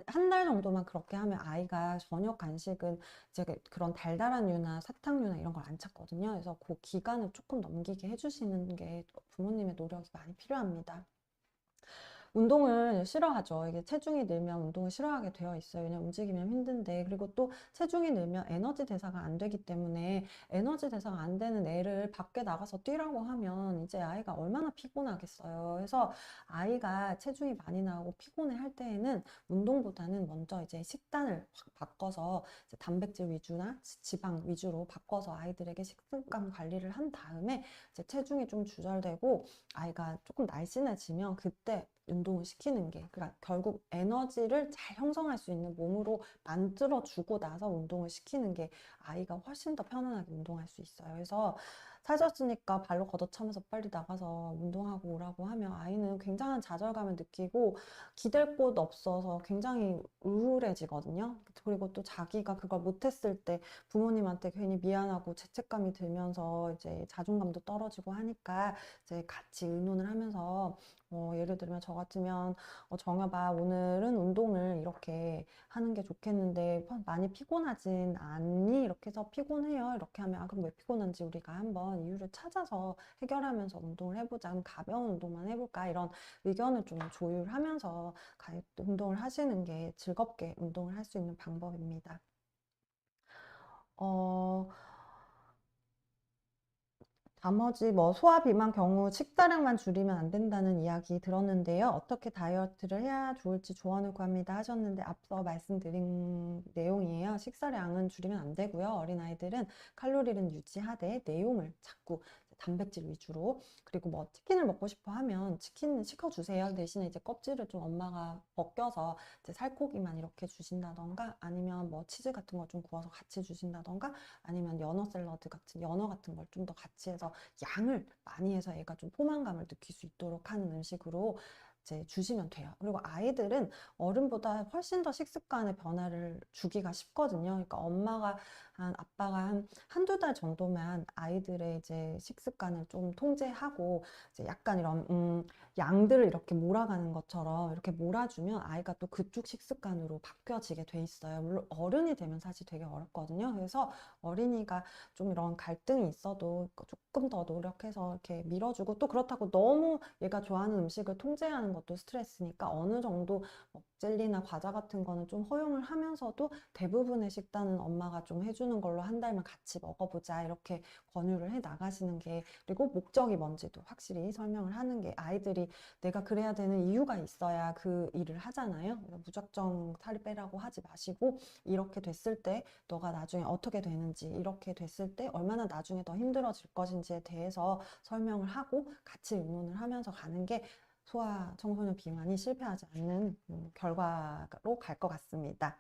한 달 정도만 그렇게 하면 아이가 저녁 간식은 이제 그런 달달한 류나 사탕류나 이런 걸 안 찾거든요. 그래서 그 기간을 조금 넘기게 해주시는 게 부모님의 노력이 많이 필요합니다. 운동을 싫어하죠. 이게 체중이 늘면 운동을 싫어하게 되어 있어요. 왜냐면 움직이면 힘든데. 그리고 또 체중이 늘면 에너지 대사가 안 되기 때문에 에너지 대사가 안 되는 애를 밖에 나가서 뛰라고 하면 이제 아이가 얼마나 피곤하겠어요. 그래서 아이가 체중이 많이 나오고 피곤해 할 때에는 운동보다는 먼저 이제 식단을 확 바꿔서 이제 단백질 위주나 지방 위주로 바꿔서 아이들에게 식습관 관리를 한 다음에 이제 체중이 좀 조절되고 아이가 조금 날씬해지면 그때 운동을 시키는 게 그러니까 결국 에너지를 잘 형성할 수 있는 몸으로 만들어 주고 나서 운동을 시키는 게 아이가 훨씬 더 편안하게 운동할 수 있어요. 그래서 살쪘으니까 발로 걷어차면서 빨리 나가서 운동하고 오라고 하면 아이는 굉장한 좌절감을 느끼고 기댈 곳 없어서 굉장히 우울해지거든요. 그리고 또 자기가 그걸 못했을 때 부모님한테 괜히 미안하고 죄책감이 들면서 이제 자존감도 떨어지고 하니까 이제 같이 의논을 하면서 예를 들면 저 같으면 정여봐 오늘은 운동을 이렇게 하는 게 좋겠는데 많이 피곤하진 않니? 이렇게 해서 피곤해요. 이렇게 하면 그럼 왜 피곤한지 우리가 한번 이유를 찾아서 해결하면서 운동을 해보자. 그럼 가벼운 운동만 해볼까? 이런 의견을 좀 조율하면서 운동을 하시는 게 즐겁게 운동을 할 수 있는 방법입니다. 어, 나머지 뭐 소화 비만 경우 식사량만 줄이면 안 된다는 이야기 들었는데요. 어떻게 다이어트를 해야 좋을지 조언을 구합니다 하셨는데 앞서 말씀드린 내용이에요. 식사량은 줄이면 안 되고요. 어린아이들은 칼로리는 유지하되 내용을 자꾸 단백질 위주로 그리고 뭐 치킨을 먹고 싶어 하면 치킨 시켜주세요. 대신에 이제 껍질을 좀 엄마가 벗겨서 이제 살코기만 이렇게 주신다던가 아니면 뭐 치즈 같은 거 좀 구워서 같이 주신다던가 아니면 연어 같은 걸 좀 더 같이 해서 양을 많이 해서 애가 좀 포만감을 느낄 수 있도록 하는 음식으로 이제 주시면 돼요. 그리고 아이들은 어른보다 훨씬 더 식습관의 변화를 주기가 쉽거든요. 그러니까 아빠가 한두 달 정도만 아이들의 이제 식습관을 좀 통제하고 이제 약간 이런 양들을 이렇게 몰아가는 것처럼 이렇게 몰아주면 아이가 또 그쪽 식습관으로 바뀌어지게 돼 있어요. 물론 어른이 되면 사실 되게 어렵거든요. 그래서 어린이가 좀 이런 갈등이 있어도 조금 더 노력해서 이렇게 밀어주고 또 그렇다고 너무 얘가 좋아하는 음식을 통제하는 것도 스트레스니까 어느 정도 젤리나 과자 같은 거는 좀 허용을 하면서도 대부분의 식단은 엄마가 좀 해주는 걸로 한 달만 같이 먹어보자 이렇게 권유를 해 나가시는 게, 그리고 목적이 뭔지도 확실히 설명을 하는 게, 아이들이 내가 그래야 되는 이유가 있어야 그 일을 하잖아요. 그래서 무작정 살이 빼라고 하지 마시고, 이렇게 됐을 때 너가 나중에 어떻게 되는지, 이렇게 됐을 때 얼마나 나중에 더 힘들어질 것인지에 대해서 설명을 하고 같이 의논을 하면서 가는 게 소아 청소년 비만이 실패하지 않는 결과로 갈 것 같습니다.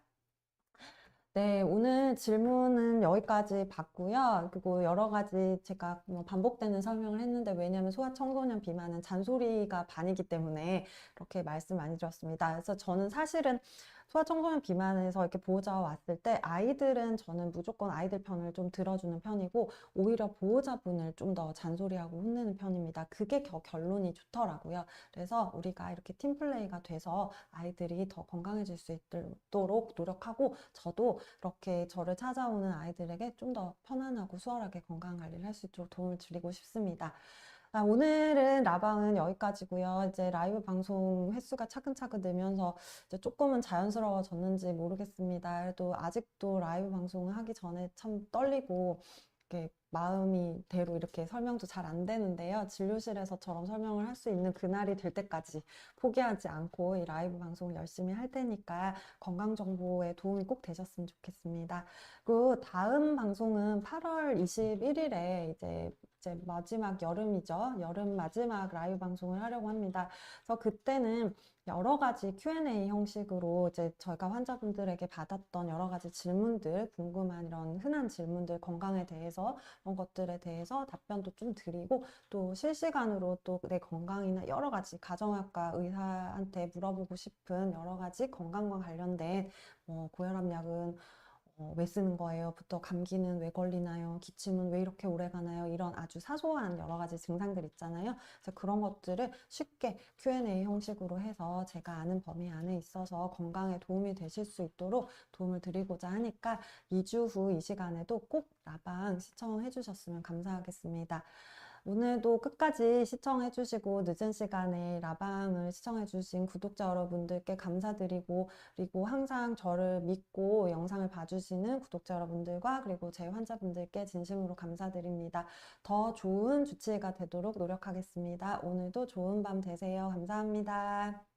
네, 오늘 질문은 여기까지 받고요. 그리고 여러 가지 제가 뭐 반복되는 설명을 했는데, 왜냐하면 소아청소년 비만은 잔소리가 반이기 때문에 이렇게 말씀 많이 드렸습니다. 그래서 저는 사실은 소아청소년 비만에서 이렇게 보호자와 왔을 때 아이들은 저는 무조건 아이들 편을 좀 들어주는 편이고, 오히려 보호자분을 좀 더 잔소리하고 혼내는 편입니다. 그게 결론이 좋더라고요. 그래서 우리가 이렇게 팀플레이가 돼서 아이들이 더 건강해질 수 있도록 노력하고, 저도 이렇게 저를 찾아오는 아이들에게 좀 더 편안하고 수월하게 건강 관리를 할 수 있도록 도움을 드리고 싶습니다. 오늘은 라방은 여기까지고요. 이제 라이브 방송 횟수가 차근차근 늘면서 이제 조금은 자연스러워졌는지 모르겠습니다. 그래도 아직도 라이브 방송을 하기 전에 참 떨리고, 이렇게 마음이 대로 이렇게 설명도 잘 안 되는데요. 진료실에서처럼 설명을 할 수 있는 그날이 될 때까지 포기하지 않고 이 라이브 방송을 열심히 할 테니까 건강 정보에 도움이 꼭 되셨으면 좋겠습니다. 그리고 다음 방송은 8월 21일에 이제 마지막 여름이죠. 여름 마지막 라이브 방송을 하려고 합니다. 그래서 그때는 여러 가지 Q&A 형식으로 이제 저희가 환자분들에게 받았던 여러 가지 질문들, 궁금한 이런 흔한 질문들, 건강에 대해서 그런 것들에 대해서 답변도 좀 드리고, 또 실시간으로 또 내 건강이나 여러 가지 가정학과 의사한테 물어보고 싶은 여러 가지 건강과 관련된 고혈압 약은 왜 쓰는 거예요? 부터 감기는 왜 걸리나요? 기침은 왜 이렇게 오래 가나요? 이런 아주 사소한 여러 가지 증상들 있잖아요. 그래서 그런 것들을 쉽게 Q&A 형식으로 해서 제가 아는 범위 안에 있어서 건강에 도움이 되실 수 있도록 도움을 드리고자 하니까 2주 후 이 시간에도 꼭 라방 시청해 주셨으면 감사하겠습니다. 오늘도 끝까지 시청해 주시고 늦은 시간에 라방을 시청해 주신 구독자 여러분들께 감사드리고, 그리고 항상 저를 믿고 영상을 봐주시는 구독자 여러분들과 그리고 제 환자분들께 진심으로 감사드립니다. 더 좋은 주치의가 되도록 노력하겠습니다. 오늘도 좋은 밤 되세요. 감사합니다.